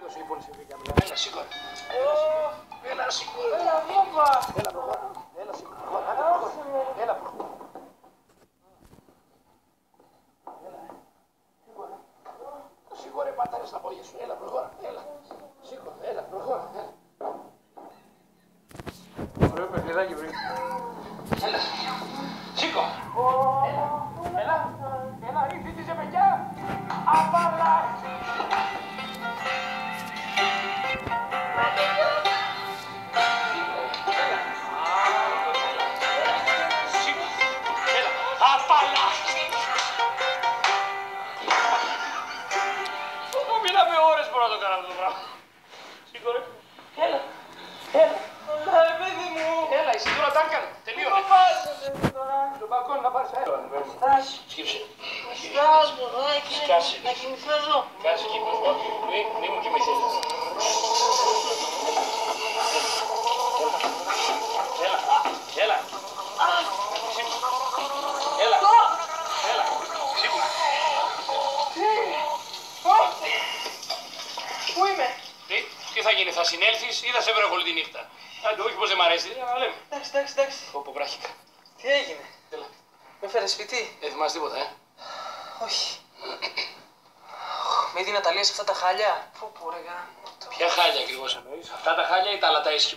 Τελείωσε η πώληση. Έλα, σήκω. Έλα, σήκω. Έλα, βόμβα. Έλα, προχώρα. Έλα, σήκω. Έλα, προχώρα. Σήκω ρε πατέρα στα πόδια σου. Έλα, προχώρα. Έλα. Σήκω. Έλα, προχώρα. Ωραίο παιχνιδάκι βρήκα. Έλα. Σήκω. Έλα. Έλα, ρίχτησε παιδιά. Απαλλάξει. Μιλάμε ώρες μπορώ να το κάνω αυτό το πράγμα. Σήκω ρε. Έλα. Έλα, παιδί μου. Έλα, εσύ τώρα τα έκανε. Τελείωνε. Πού πας, παιδί τώρα. Στον μπαλκόνι να πάρεις αέρα. Στάσου. Σκύψε. Στάσου, Σκάσε. να κοιμηθώ εδώ. Κάτσε εκεί. Μη μου κοιμηθείς. Έλα. Έλα. Έλα. Σήκω. Πού είμαι? Τι θα γίνει, θα συνέλθεις ή θα σε βρω όλη τη νύχτα. Άντε, όχι πως δεν μ' αρέσει, αλλά λέμε. Εντάξει. Πω, βράχηκα. Τι έγινε? Έλα. Με φέρε σπίτι? Δεν θυμάσαι τίποτα, Όχι. Με είδη Ναταλία σε αυτά τα χάλια. Πού ρε γάμο. Ποια χάλια ακριβώς εννοείς, αυτά τα χάλια ή τα άλλα τα ίσχυ.